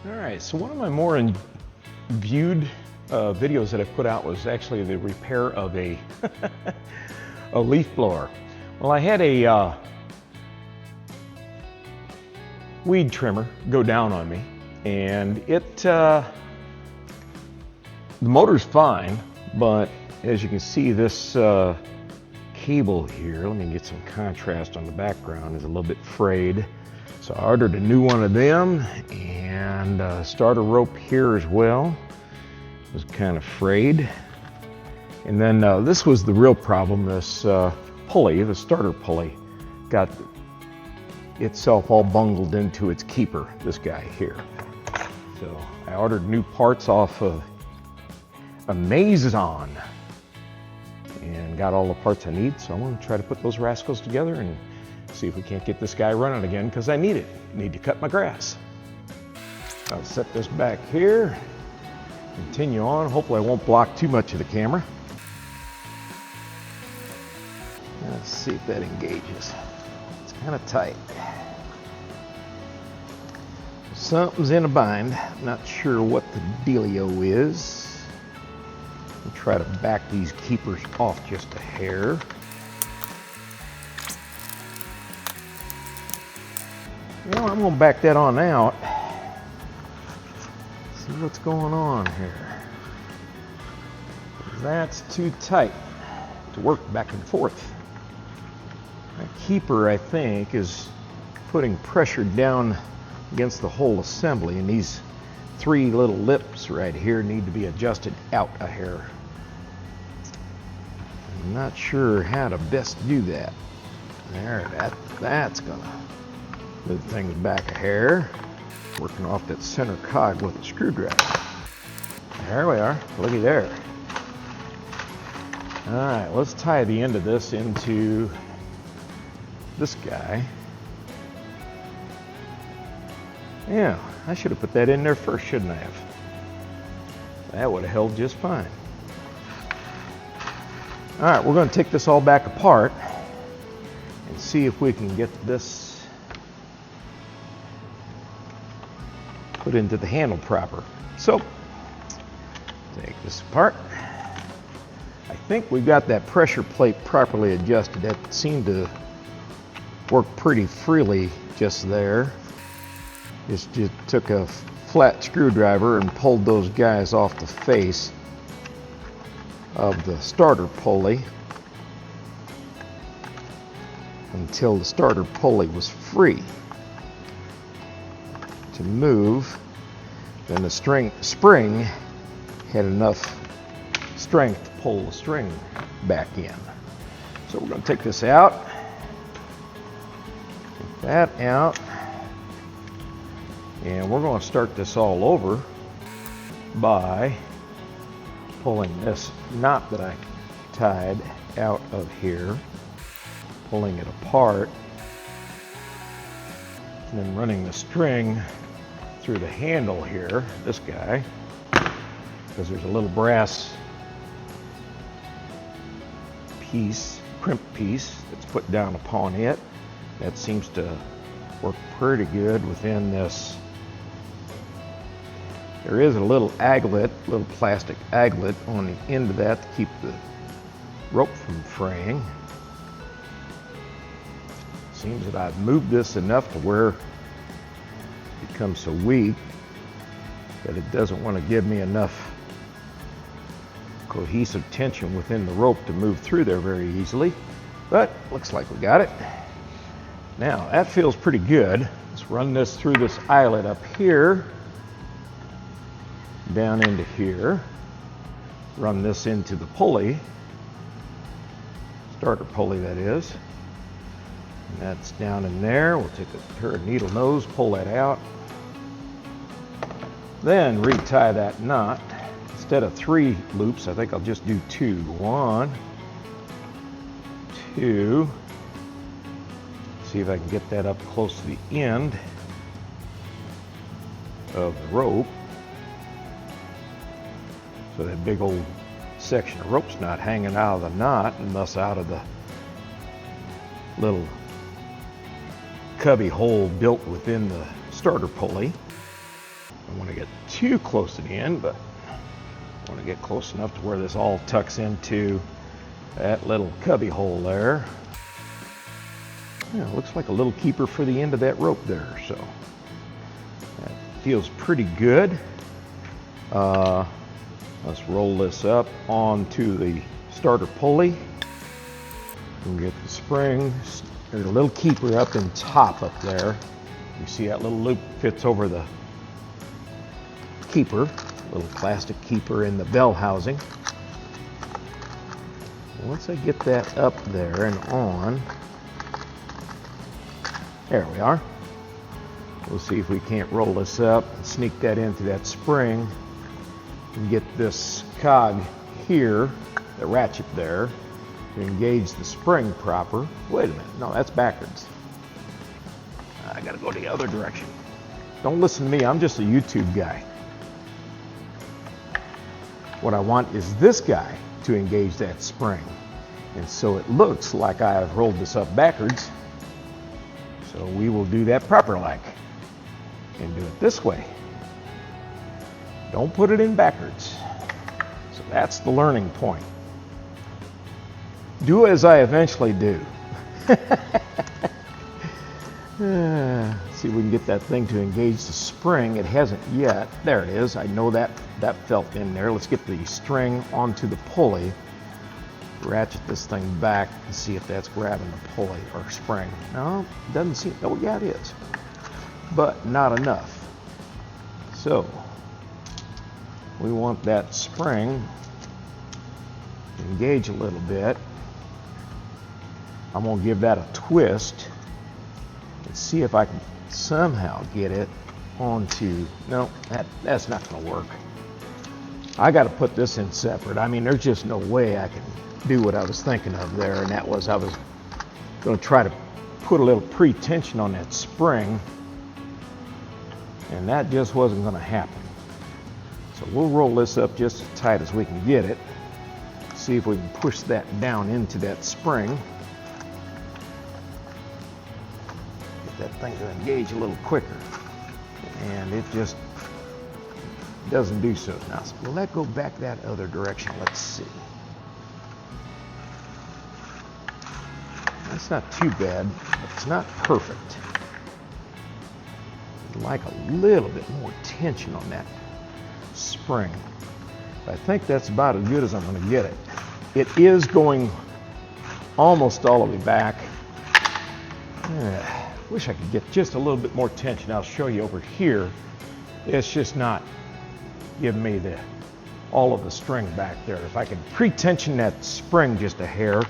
All right, so one of my more viewed videos that I put out was actually the repair of a, a leaf blower. Well, I had a weed trimmer go down on me, and the motor's fine, but as you can see, this cable here, let me get some contrast on the background, is a little bit frayed. So I ordered a new one of them, and starter rope here as well was kind of frayed. And then this was the real problem. This pulley, the starter pulley, got itself all bungled into its keeper, this guy here. So I ordered new parts off of Amazon and got all the parts I need. So I'm going to try to put those rascals together and see if we can't get this guy running again, because I need it. Need to cut my grass. I'll set this back here, continue on. Hopefully I won't block too much of the camera. Let's see if that engages. It's kind of tight. Something's in a bind. Not sure what the dealio is. I'll try to back these keepers off just a hair. Well, I'm going to back that on out. See what's going on here. That's too tight to work back and forth. That keeper, I think, is putting pressure down against the whole assembly, and these three little lips right here need to be adjusted out a hair. I'm not sure how to best do that. That's gonna move things back a hair. Working off that center cog with a screwdriver. There we are, looky there. All right, let's tie the end of this into this guy. Yeah, I should have put that in there first, shouldn't I have? That would have held just fine. All right, we're going to take this all back apart and see if we can get this put into the handle proper. So, take this apart. I think we got that pressure plate properly adjusted. That seemed to work pretty freely just there. Just took a flat screwdriver and pulled those guys off the face of the starter pulley until the starter pulley was free to move. Then the spring had enough strength to pull the string back in. So we're going to take this out, take that out, and we're going to start this all over by pulling this knot that I tied out of here, pulling it apart, and then running the string through the handle here, this guy, because there's a little brass piece, crimp piece, that's put down upon it. That seems to work pretty good within this. There is a little aglet, little plastic aglet on the end of that to keep the rope from fraying. Seems that I've moved this enough to where it becomes so weak that it doesn't want to give me enough cohesive tension within the rope to move through there very easily. But looks like we got it. Now that feels pretty good. Let's run this through this eyelet up here, down into here, run this into the pulley, starter pulley that is, and that's down in there. We'll take a pair of needle nose, pull that out, then retie that knot. Instead of 3 loops, I think I'll just do 2. 1, 2. See if I can get that up close to the end of the rope, so that big old section of rope's not hanging out of the knot and thus out of the little cubby hole built within the starter pulley. want to get too close to the end, but I want to get close enough to where this all tucks into that little cubby hole there. Yeah, it looks like a little keeper for the end of that rope there, so that feels pretty good. Let's roll this up onto the starter pulley and get the spring. There's a little keeper up in top up there. You see that little loop fits over the keeper, little plastic keeper in the bell housing. Once I get that up there and on, there we are. We'll see if we can't roll this up and sneak that into that spring and get this cog here, the ratchet there, to engage the spring proper. Wait a minute, no, that's backwards. I gotta go the other direction. Don't listen to me, I'm just a YouTube guy. What I want is this guy to engage that spring. And so it looks like I have rolled this up backwards. So we will do that proper like and do it this way. Don't put it in backwards. So that's the learning point. Do as I eventually do. See if we can get that thing to engage the spring. It hasn't yet. There it is. I know that felt in there. Let's get the string onto the pulley. Ratchet this thing back and see if that's grabbing the pulley or spring. No, doesn't seem. Oh, yeah, it is. But not enough. So we want that spring to engage a little bit. I'm going to give that a twist and see if I can somehow get it onto. No, that's not going to work. I got to put this in separate. I mean, there's just no way I can do what I was thinking of there, and that was I was going to try to put a little pre-tension on that spring, and that just wasn't going to happen. So we'll roll this up just as tight as we can get it, see if we can push that down into that spring, get that thing to engage a little quicker, and it just doesn't do so. Now, will that go back that other direction? Let's see. That's not too bad, but it's not perfect. I'd like a little bit more tension on that spring. I think that's about as good as I'm going to get it. It is going almost all the way back. Wish I could get just a little bit more tension. I'll show you over here. It's just not giving me all of the string back there. If I could pre-tension that spring just a hair,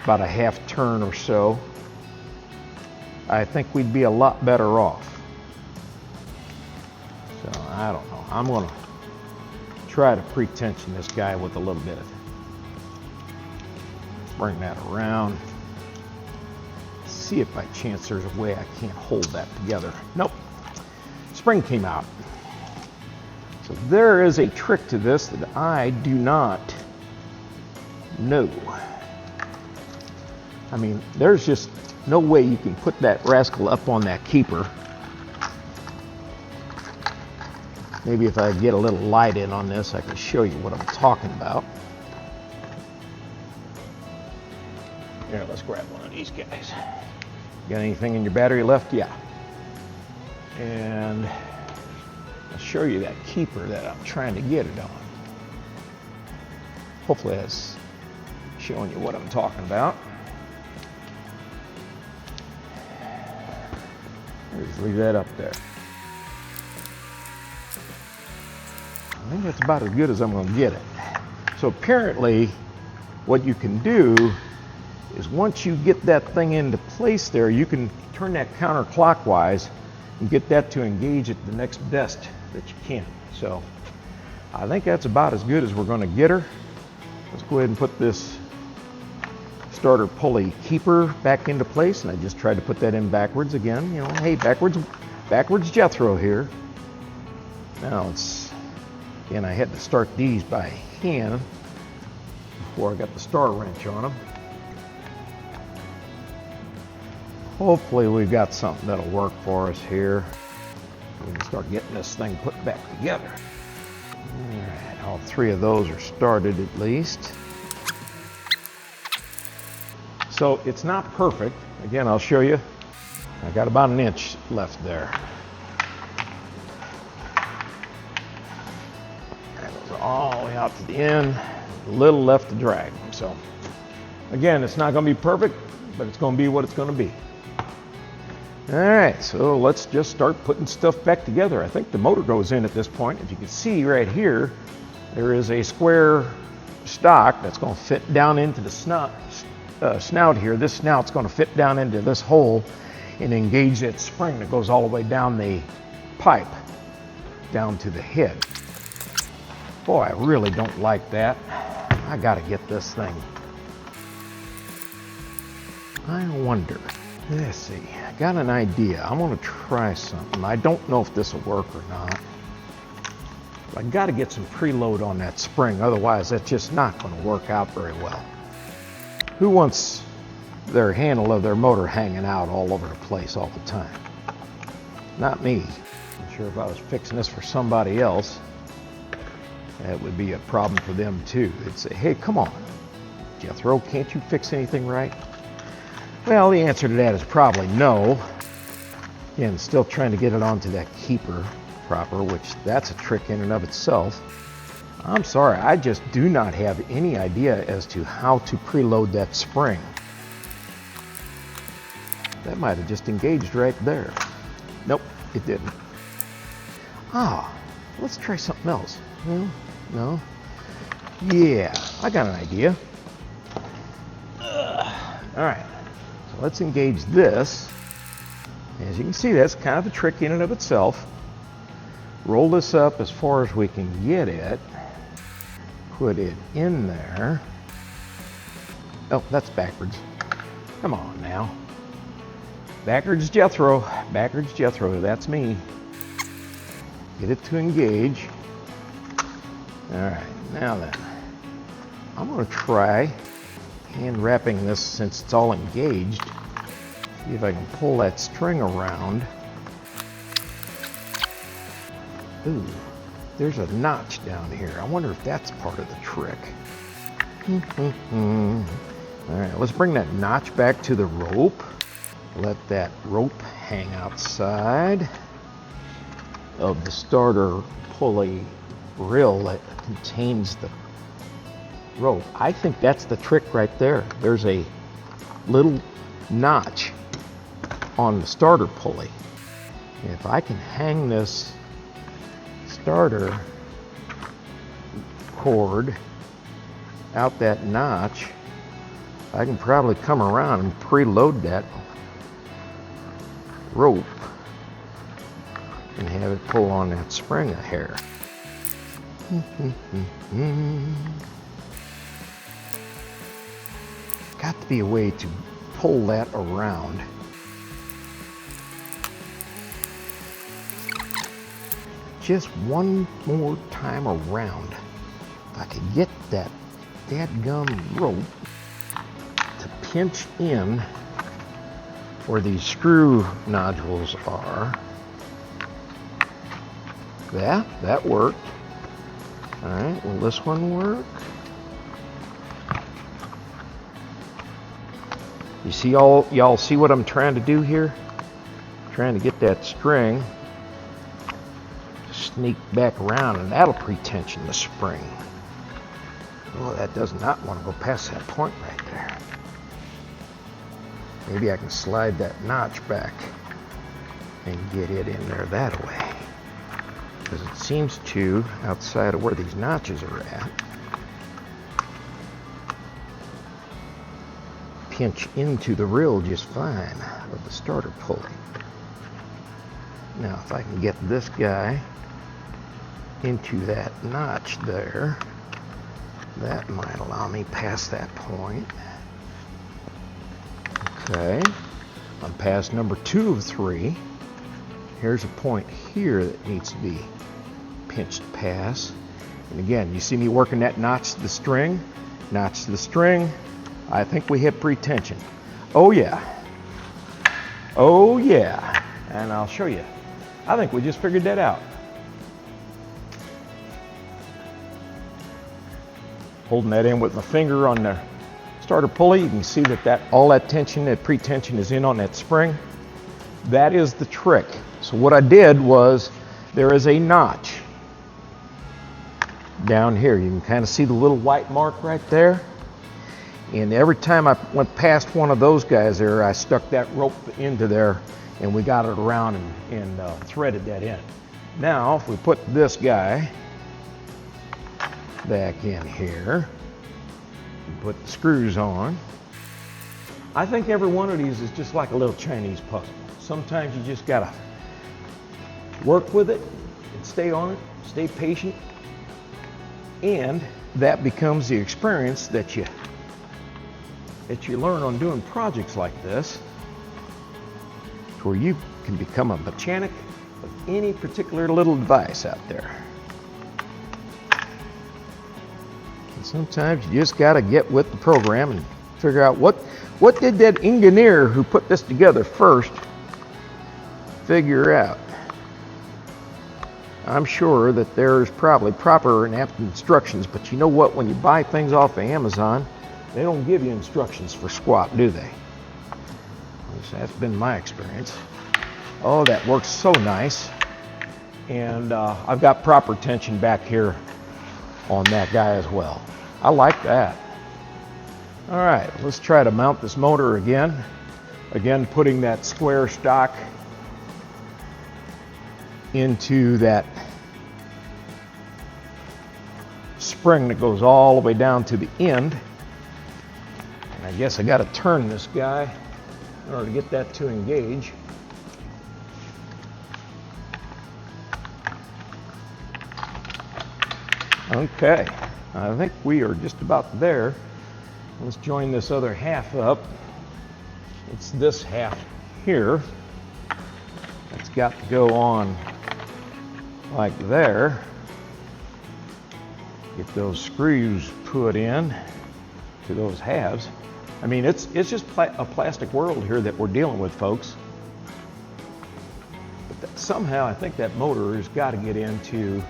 about a half turn or so, I think we'd be a lot better off. So I don't know. I'm going to try to pre-tension this guy with a little bit of. Bring that around. See if by chance there's a way I can't hold that together. Nope. Spring came out. So there is a trick to this that I do not know. I mean, there's just no way you can put that rascal up on that keeper. Maybe if I get a little light in on this, I can show you what I'm talking about. Here, let's grab one of these guys. Got anything in your battery left? Yeah. And I'll show you that keeper that I'm trying to get it on. Hopefully that's showing you what I'm talking about. Just leave that up there. I think that's about as good as I'm going to get it. So apparently what you can do is once you get that thing into place there, you can turn that counterclockwise and get that to engage at the next best that you can. So I think that's about as good as we're going to get her. Let's go ahead and put this starter pulley keeper back into place, and I just tried to put that in backwards again. You know, hey, backwards Jethro here. Now again, I had to start these by hand before I got the star wrench on them. Hopefully we've got something that'll work for us here. We can start getting this thing put back together. All right, all three of those are started at least. So it's not perfect. Again, I'll show you. I got about an inch left there. That goes all the way out to the end. A little left to drag. So again, it's not going to be perfect, but it's going to be what it's going to be. All right, so let's just start putting stuff back together. I think the motor goes in at this point. If you can see right here, there is a square stock that's going to fit down into the snout here. This snout's going to fit down into this hole and engage that spring that goes all the way down the pipe, down to the head. Boy, I really don't like that. I got to get this thing. I wonder. Let's see, I got an idea. I want to try something. I don't know if this will work or not. I got to get some preload on that spring, otherwise that's just not going to work out very well. Who wants their handle of their motor hanging out all over the place all the time? Not me. I'm sure if I was fixing this for somebody else, that would be a problem for them too. They'd say, hey, come on, Jethro, can't you fix anything right? Well, the answer to that is probably no. Again, still trying to get it onto that keeper proper, which that's a trick in and of itself. I'm sorry, I just do not have any idea as to how to preload that spring. That might have just engaged right there. Nope, it didn't. Let's try something else. No. Yeah, I got an idea. All right. Let's engage this. As you can see, that's kind of a trick in and of itself. Roll this up as far as we can get it. Put it in there. Oh, that's backwards. Come on now. Backwards Jethro. Backwards Jethro. That's me. Get it to engage. All right, now then. I'm going to try hand wrapping this since it's all engaged. See if I can pull that string around. Ooh, there's a notch down here. I wonder if that's part of the trick. All right, let's bring that notch back to the rope. Let that rope hang outside of the starter pulley reel that contains the rope. I think that's the trick right there. There's a little notch on the starter pulley. And if I can hang this starter cord out that notch, I can probably come around and preload that rope and have it pull on that spring a hair. Got to be a way to pull that around. Just one more time around. If I could get that dadgum rope to pinch in where these screw nodules are. Yeah, that worked. All right, will this one work? You see, y'all see what I'm trying to do here? Trying to get that string to sneak back around, and that'll pre-tension the spring. Oh, that does not want to go past that point right there. Maybe I can slide that notch back and get it in there that way. Because it seems to, outside of where these notches are at, pinch into the reel just fine of the starter pulley. Now if I can get this guy into that notch there, that might allow me past that point. Okay, I'm past number 2 of 3. Here's a point here that needs to be pinched past. And again, you see me working that notch to the string, notch to the string. I think we hit pre-tension. Oh yeah. Oh yeah. And I'll show you. I think we just figured that out. Holding that in with my finger on the starter pulley, you can see that all that tension, that pre-tension is in on that spring. That is the trick. So what I did was, there is a notch down here. You can kind of see the little white mark right there. And every time I went past one of those guys there, I stuck that rope into there and we got it around and threaded that in. Now, if we put this guy back in here and put the screws on, I think every one of these is just like a little Chinese puzzle. Sometimes you just gotta work with it and stay on it, stay patient, and that becomes the experience that you learn on doing projects like this, where you can become a mechanic of any particular little device out there. And sometimes you just got to get with the program and figure out what did that engineer who put this together first figure out. I'm sure that there's probably proper and apt instructions, but you know what? When you buy things off of Amazon, they don't give you instructions for squat, do they? At least that's been my experience. Oh, that works so nice. And I've got proper tension back here on that guy as well. I like that. All right, let's try to mount this motor again. Again, putting that square stock into that spring that goes all the way down to the end. And I guess I got to turn this guy in order to get that to engage. Okay, I think we are just about there. Let's join this other half up. It's this half here. It's got to go on like there. Get those screws put in to those halves. I mean, it's just a plastic world here that we're dealing with, folks. But somehow I think that motor has got to get into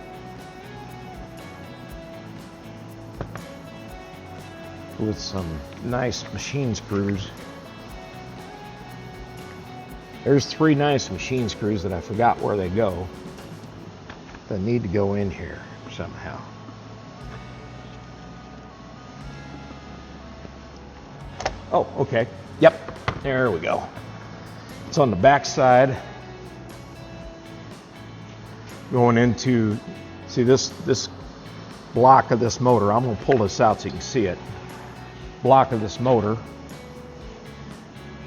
with some nice machine screws. There's 3 nice machine screws that I forgot where they go. They need to go in here somehow. Oh, okay. Yep, there we go. It's on the back side. Going into, see this block of this motor. I'm going to pull this out so you can see it. Block of this motor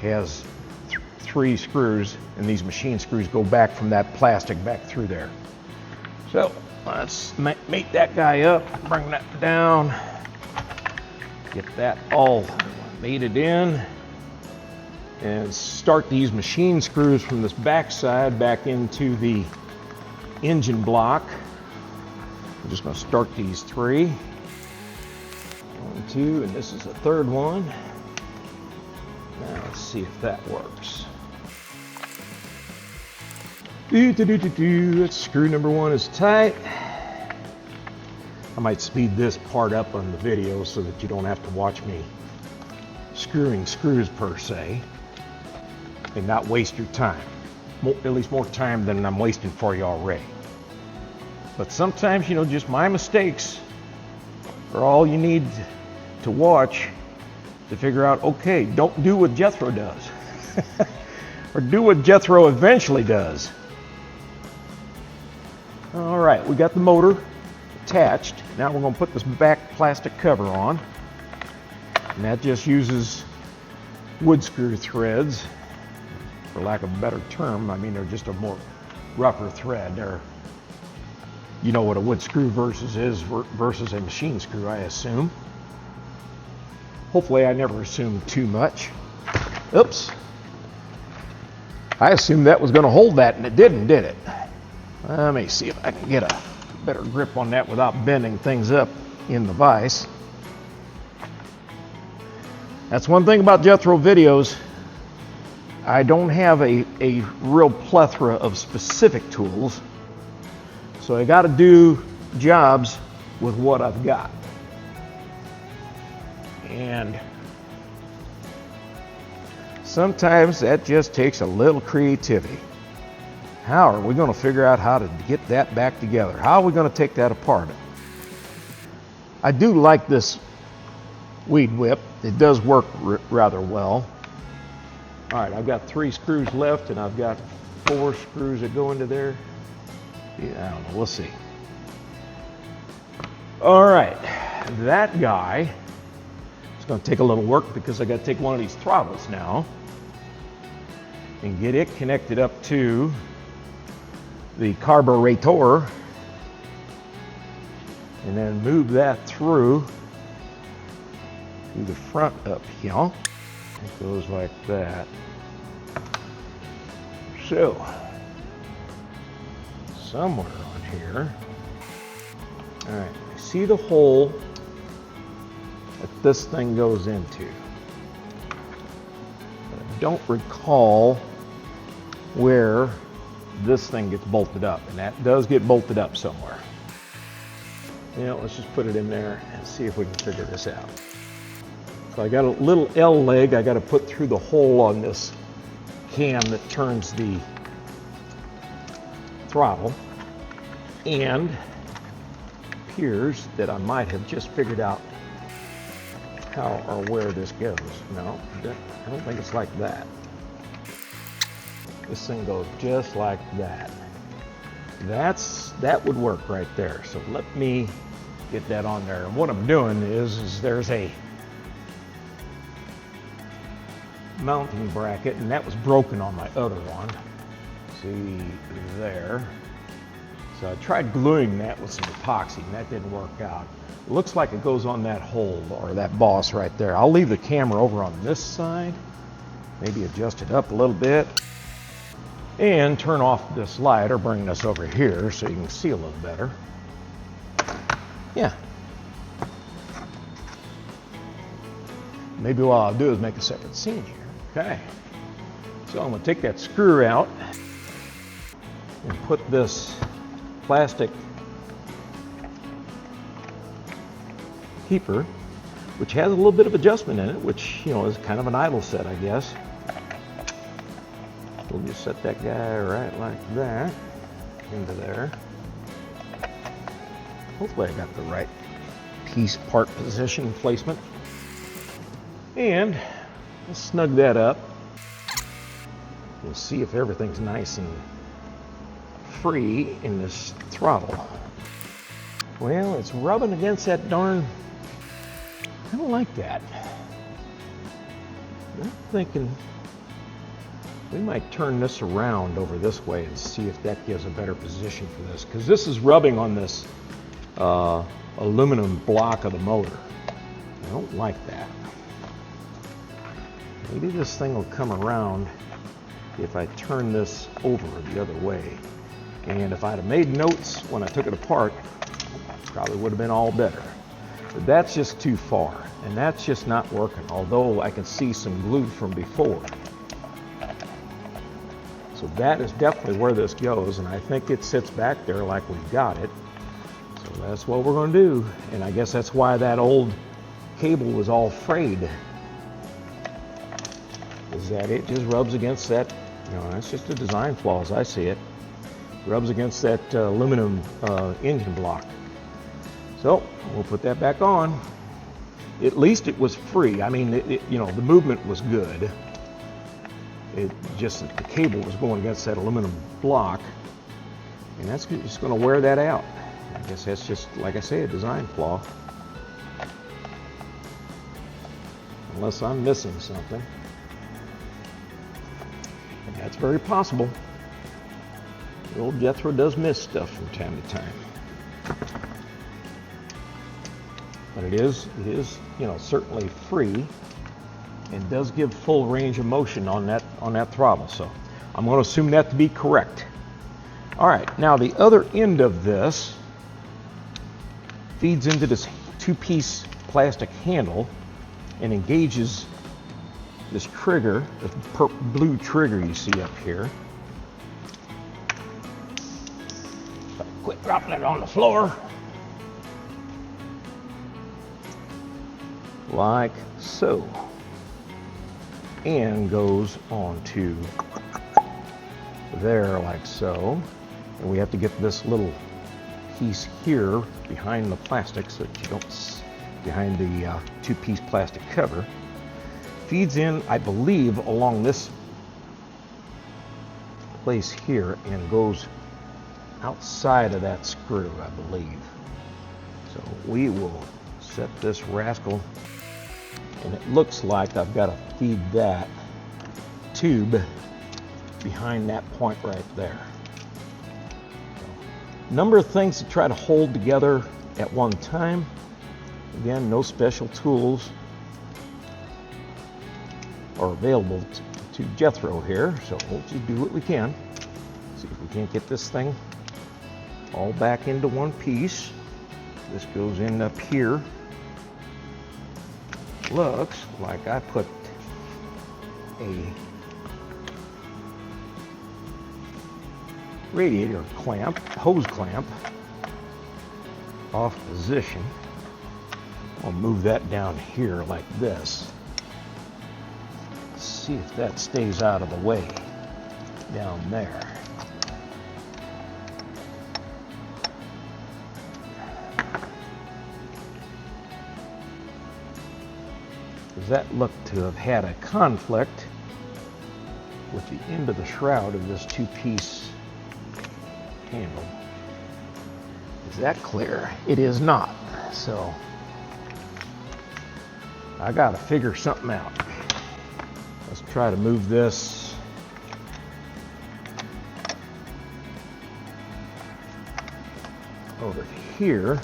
has 3 screws, and these machine screws go back from that plastic back through there. So let's mate that guy up, bring that down, get that all mated in, and start these machine screws from this back side back into the engine block. I'm just going to start these 3. 1, 2, and this is the 3rd one. Now let's see if that works. That's screw number 1 is tight. I might speed this part up on the video so that you don't have to watch me screwing screws per se, and not waste your time. At least more time than I'm wasting for you already. But sometimes, you know, just my mistakes are all you need to watch to figure out, okay, don't do what Jethro does. Or do what Jethro eventually does. All right, we got the motor attached. Now we're going to put this back plastic cover on. And that just uses wood screw threads, for lack of a better term. I mean, they're just a more rougher thread. They're, you know what a wood screw versus a machine screw, I assume. Hopefully I never assumed too much. Oops. I assumed that was going to hold that, and it didn't, did it? Let me see if I can get a better grip on that without bending things up in the vise. That's one thing about Jethro videos. I don't have a real plethora of specific tools, so I got to do jobs with what I've got. And sometimes that just takes a little creativity. How are we going to figure out how to get that back together? How are we going to take that apart? I do like this weed whip. It does work rather well. All right, I've got 3 screws left, and I've got 4 screws that go into there. Yeah, I don't know, we'll see. All right, that guy is going to take a little work because I got to take one of these throttles now and get it connected up to the carburetor, and then move that through the front up here. It goes like that. So, somewhere on here, all right, see the hole that this thing goes into. But I don't recall where this thing gets bolted up, and that does get bolted up somewhere. You know, let's just put it in there and see if we can figure this out. So I got a little L leg I got to put through the hole on this cam that turns the throttle, and it appears that I might have just figured out how or where this goes. No, I don't think it's like that. This thing goes just like that. That would work right there. So let me get that on there. And what I'm doing is there's a mounting bracket, and that was broken on my other one. See there. So I tried gluing that with some epoxy, and that didn't work out. It looks like it goes on that hole, or that boss right there. I'll leave the camera over on this side, maybe adjust it up a little bit, and turn off this light, or bring this over here so you can see a little better. Yeah. Maybe what I'll do is make a separate scene here. Okay. So I'm going to take that screw out and put this plastic keeper, which has a little bit of adjustment in it, which, you know, is kind of an idle set, I guess. We'll just set that guy right like that into there. Hopefully I got the right piece part position placement. And let's snug that up. We'll see if everything's nice and free in this throttle. Well, it's rubbing against that darn, I don't like that. I'm thinking we might turn this around over this way and see if that gives a better position for this, because this is rubbing on this aluminum block of the motor. I don't like that. Maybe this thing will come around if I turn this over the other way. And if I'd have made notes when I took it apart, probably would have been all better. But that's just too far, and that's just not working, although I can see some glue from before. So that is definitely where this goes, and I think it sits back there like we've got it. So that's what we're going to do, and I guess that's why that old cable was all frayed, is that it just rubs against that, you know, that's just a design flaw as I see it. Rubs against that aluminum engine block. So we'll put that back on. At least it was free. I mean, you know, the movement was good. It just that the cable was going against that aluminum block, and that's just going to wear that out. I guess that's just, like I say, a design flaw. Unless I'm missing something. And that's very possible. The old Jethro does miss stuff from time to time. But it is, you know, certainly free, and does give full range of motion on that throttle. So I'm going to assume that to be correct. All right, now the other end of this feeds into this two-piece plastic handle and engages this trigger, the blue trigger you see up here. Quit dropping it on the floor. Like so. And goes onto there like so. And we have to get this little piece here behind the plastic so that you don't, behind the two-piece plastic cover. Feeds in, I believe, along this place here and goes outside of that screw, I believe. So we will set this rascal, and it looks like I've got to feed that tube behind that point right there. So, number of things to try to hold together at one time. Again, no special tools are available to Jethro here, so we'll just do what we can. See if we can't get this thing all back into one piece. This goes in up here. Looks like I put a radiator clamp, hose clamp, off position. I'll move that down here like this. See if that stays out of the way down there. Does that look to have had a conflict with the end of the shroud of this two-piece handle? Is that clear? It is not. So I got to figure something out. Let's try to move this over here.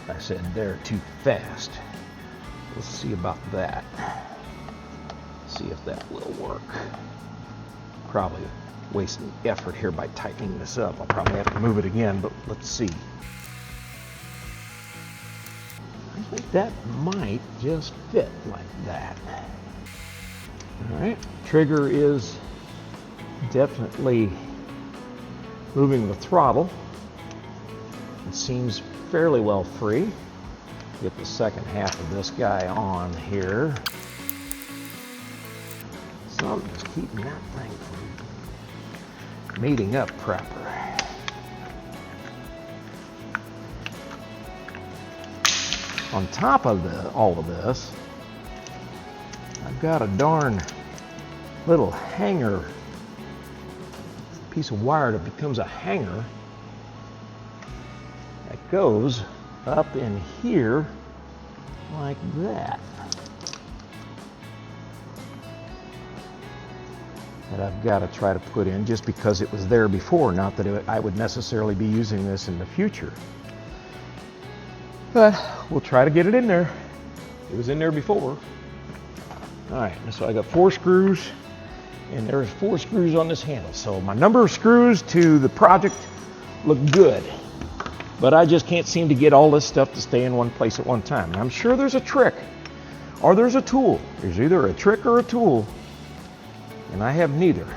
I said they're too fast. Let's see about that. See if that will work. Probably wasting effort here by tightening this up. I'll probably have to move it again, but let's see. I think that might just fit like that. All right, trigger is definitely moving the throttle. It seems fairly well free. Get the second half of this guy on here. Something's keeping that thing from mating up proper. On top of all of this, I've got a darn little hanger, piece of wire that becomes a hanger that goes up in here like that. That I've got to try to put in just because it was there before, not that I would necessarily be using this in the future. But we'll try to get it in there. It was in there before. All right, so I got 4 screws, and there's 4 screws on this handle. So my number of screws to the project look good, but I just can't seem to get all this stuff to stay in one place at one time. And I'm sure there's a trick, or there's a tool. There's either a trick or a tool, and I have neither.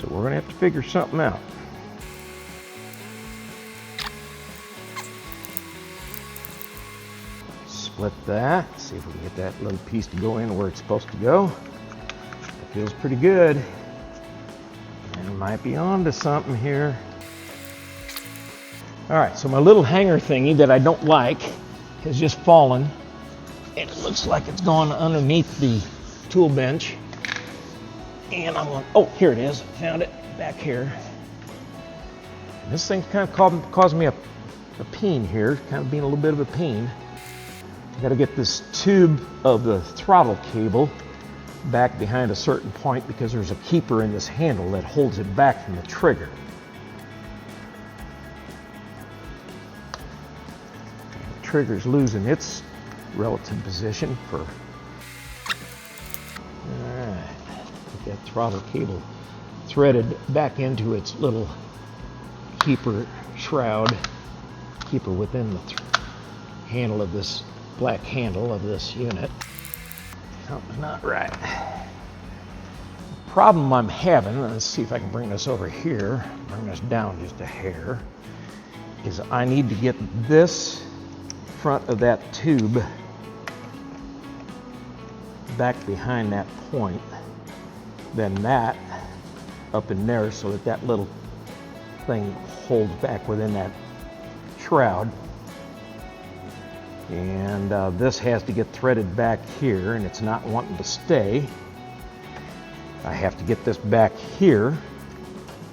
So we're gonna have to figure something out. Split that, see if we can get that little piece to go in where it's supposed to go. It feels pretty good. And might be onto something here. All right, so my little hanger thingy that I don't like has just fallen. And it looks like it's gone underneath the tool bench. And I'm going, oh, here it is, found it back here. And this thing's kind of causing me a pain here, kind of being a little bit of a pain. I got to get this tube of the throttle cable back behind a certain point because there's a keeper in this handle that holds it back from the trigger. The trigger's losing its relative position for. All right, get that throttle cable threaded back into its little keeper shroud, keeper within the handle of this black handle of this unit. Something's not right. The problem I'm having, let's see if I can bring this over here, bring this down just a hair, is I need to get this front of that tube back behind that point, then that up in there so that that little thing holds back within that shroud. And this has to get threaded back here, and it's not wanting to stay. I have to get this back here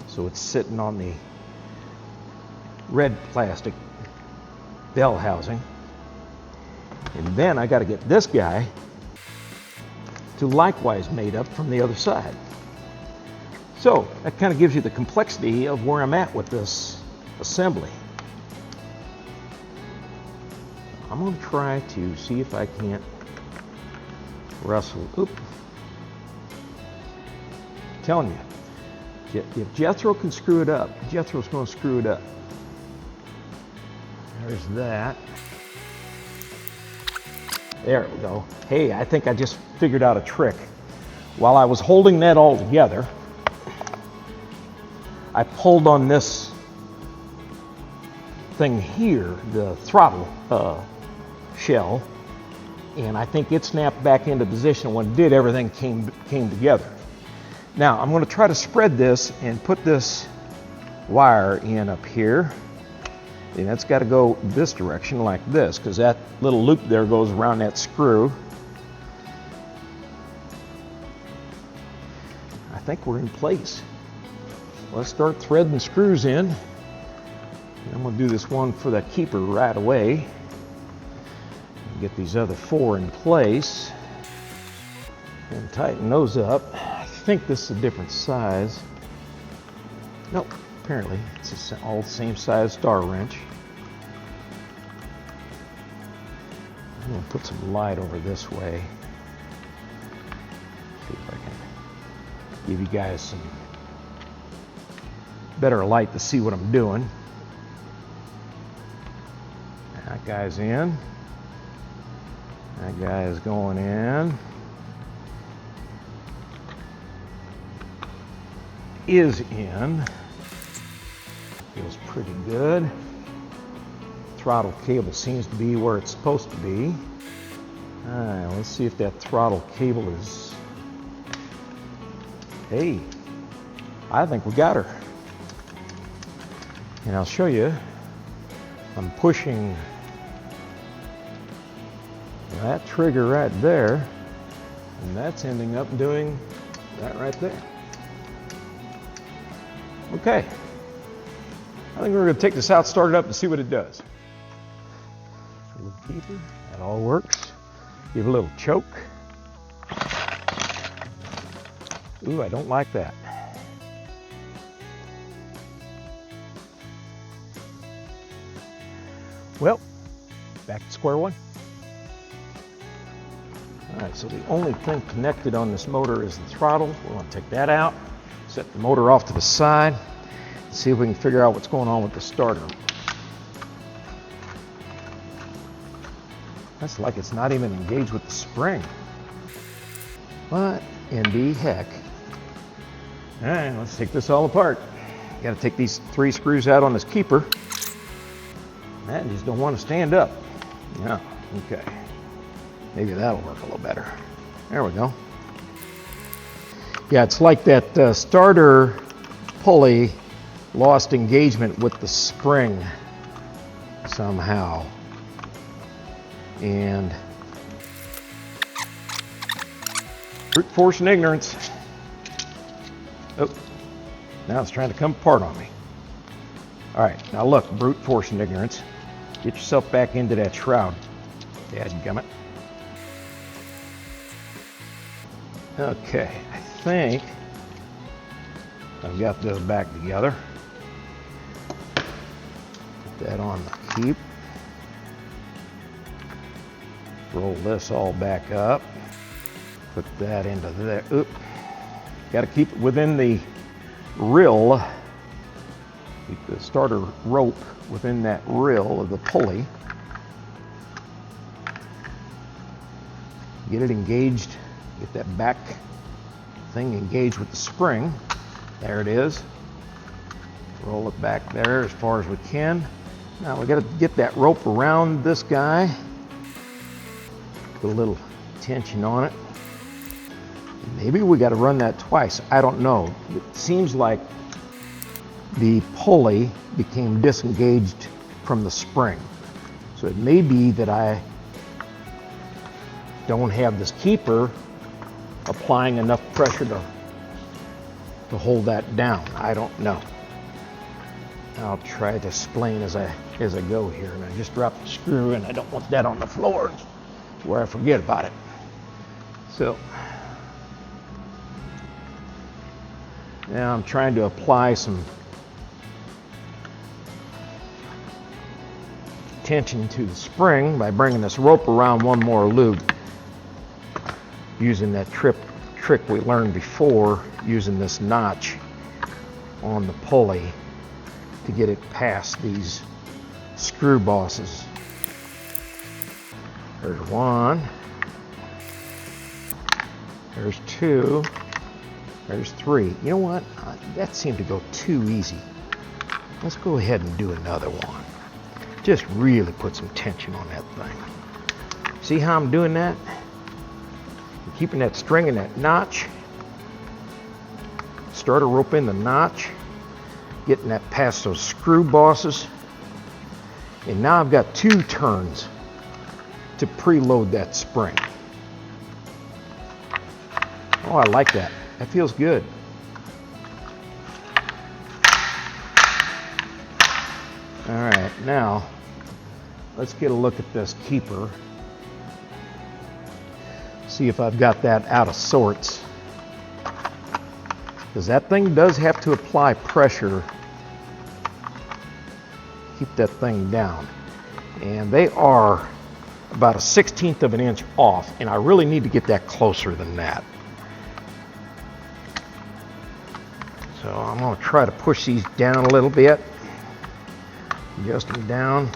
so it's sitting on the red plastic bell housing. And then I got to get this guy to likewise made up from the other side. So that kind of gives you the complexity of where I'm at with this assembly. I'm going to try to see if I can't wrestle. Oop. I'm telling you, if Jethro can screw it up, Jethro's going to screw it up. There's that. There we go. Hey, I think I just figured out a trick. While I was holding that all together, I pulled on this thing here, the throttle shell, and I think it snapped back into position. When it did, everything came together. Now I'm going to try to spread this and put this wire in up here, and that's got to go this direction like this, because that little loop there goes around that screw. I think we're in place. Let's start threading screws in. And I'm going to do this one for that keeper right away. Get these other 4 in place and tighten those up. I think this is a different size. Nope, apparently it's all the same size star wrench. I'm going to put some light over this way. See if I can give you guys some better light to see what I'm doing. That guy's in. That guy is going in. Is in. Feels pretty good. Throttle cable seems to be where it's supposed to be. Alright, let's see if that throttle cable is... Hey, I think we got her. And I'll show you. I'm pushing that trigger right there, and that's ending up doing that right there. Okay, I think we're going to take this out, start it up, and see what it does. A little deeper, that all works. Give a little choke. Ooh, I don't like that. Well, back to square one. All right, so the only thing connected on this motor is the throttle. We're going to take that out, set the motor off to the side, and see if we can figure out what's going on with the starter. That's like it's not even engaged with the spring. What in the heck? All right, let's take this all apart. Got to take these 3 screws out on this keeper. That just don't want to stand up. No, okay. Maybe that'll work a little better. There we go. Yeah, it's like that starter pulley lost engagement with the spring somehow. And brute force and ignorance. Oh, now it's trying to come apart on me. All right, now look, brute force and ignorance. Get yourself back into that shroud. Dadgummit. Okay, I think I've got this back together. Put that on the keep. Roll this all back up. Put that into there. Oop. Got to keep it within the rill. Keep the starter rope within that rill of the pulley. get it engaged, get that back thing engaged with the spring. There it is. Roll it back there as far as we can. Now we got to get that rope around this guy. Put a little tension on it. Maybe we got to run that twice. I don't know. It seems like the pulley became disengaged from the spring. So it may be that I don't have this keeper applying enough pressure to hold that down. I don't know. I'll try to explain as I go here. And I just dropped the screw and I don't want that on the floor where I forget about it. So now I'm trying to apply some tension to the spring by bringing this rope around one more loop, using that trick we learned before, using this notch on the pulley to get it past these screw bosses. There's one, there's two, there's three. You know what? That seemed to go too easy. Let's go ahead and do another one. Just really put some tension on that thing. See how I'm doing that? I'm keeping that string in that notch. Starter rope in the notch. Getting that past those screw bosses. And now I've got 2 turns to preload that spring. Oh, I like that. That feels good. All right, now let's get a look at this keeper. See if I've got that out of sorts. Because that thing does have to apply pressure. Keep that thing down. And they are about 1/16 of an inch off, and I really need to get that closer than that. So I'm going to try to push these down a little bit. Adjust them down.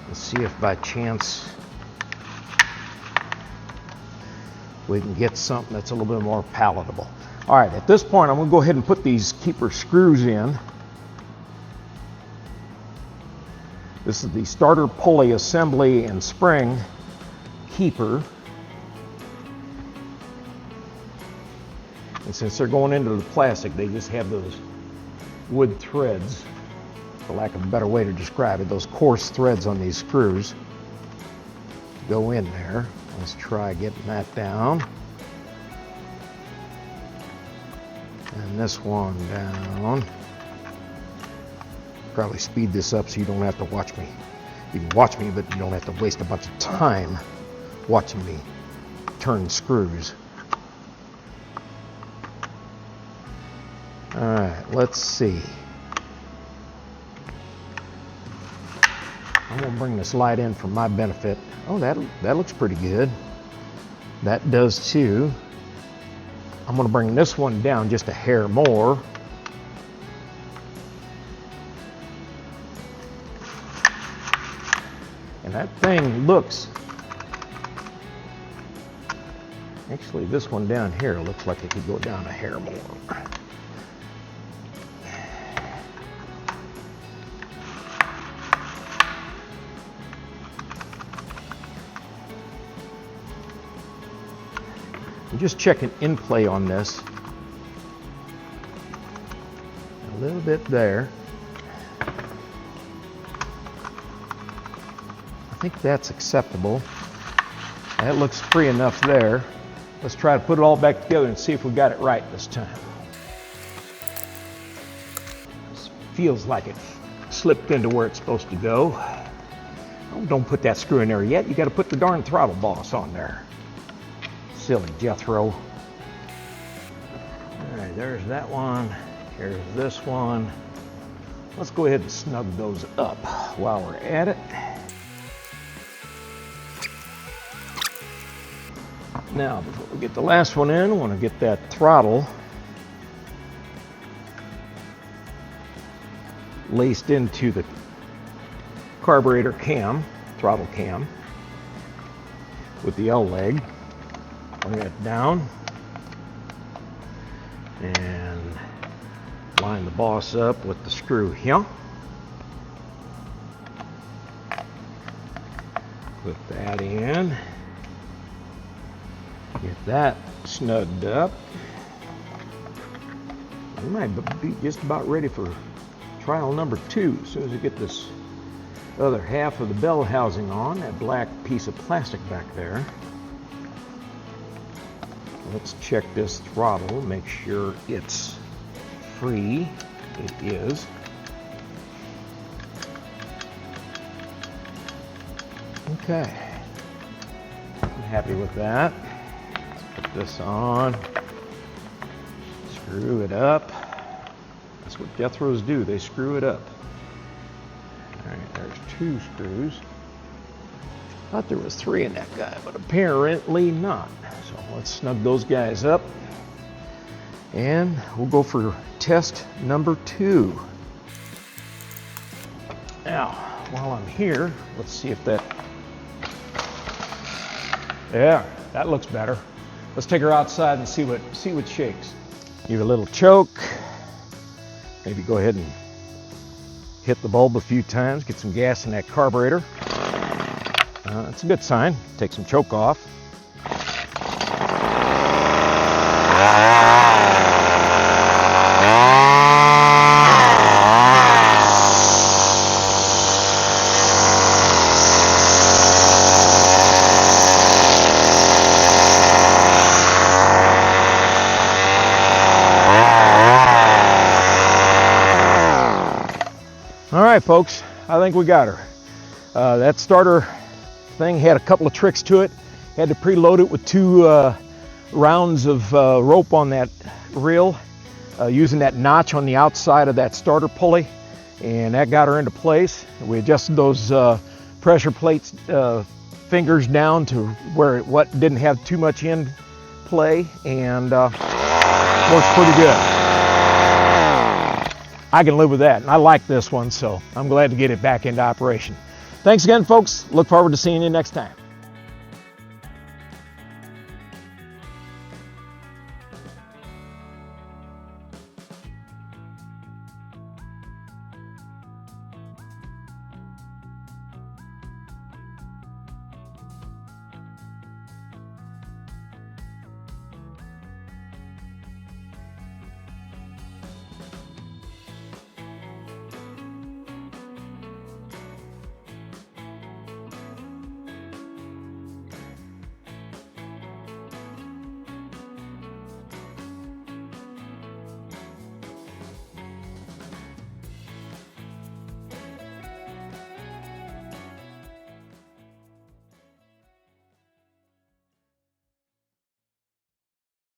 Let's see if by chance we can get something that's a little bit more palatable. All right, at this point, I'm going to go ahead and put these keeper screws in. This is the starter pulley assembly and spring keeper. And since they're going into the plastic, they just have those wood threads, for lack of a better way to describe it, those coarse threads on these screws go in there. Let's try getting that down. And this one down. Probably speed this up so you don't have to watch me. You can watch me, but you don't have to waste a bunch of time watching me turn screws. All right, let's see. I'm gonna bring this light in for my benefit. Oh, that looks pretty good. That does too. I'm gonna bring this one down just a hair more. And that thing looks, actually this one down here looks like it could go down a hair more. I'm just checking in play on this. A little bit there. I think that's acceptable. That looks free enough there. Let's try to put it all back together and see if we got it right this time. This feels like it slipped into where it's supposed to go. Oh, don't put that screw in there yet. You got to put the darn throttle boss on there. Silly Jethro. All right, there's that one. Here's this one. Let's go ahead and snug those up while we're at it. Now, before we get the last one in, I want to get that throttle laced into the carburetor cam, throttle cam, with the L leg. bring it down and line the boss up with the screw here. Put that in. Get that snugged up. We might be just about ready for trial number 2 as soon as we get this other half of the bell housing on, that black piece of plastic back there. Let's check this throttle, make sure it's free. It is. Okay, I'm happy with that. Let's put this on, screw it up. That's what death throws do, they screw it up. All right, there's 2 screws. Thought there was 3 in that guy, but apparently not. So let's snug those guys up and we'll go for test number 2. Now, while I'm here, let's see if that, yeah, that looks better. Let's take her outside and see what shakes. Give it a little choke. Maybe go ahead and hit the bulb a few times, get some gas in that carburetor. That's a good sign. Take some choke off. All right, folks, I think we got her. That starter thing had a couple of tricks to it. Had to preload it with 2 rounds of rope on that reel, using that notch on the outside of that starter pulley, and that got her into place. We adjusted those pressure plates fingers down to where it didn't have too much in play, and works pretty good. I can live with that, and I like this one, so I'm glad to get it back into operation. Thanks again, folks. Look forward to seeing you next time.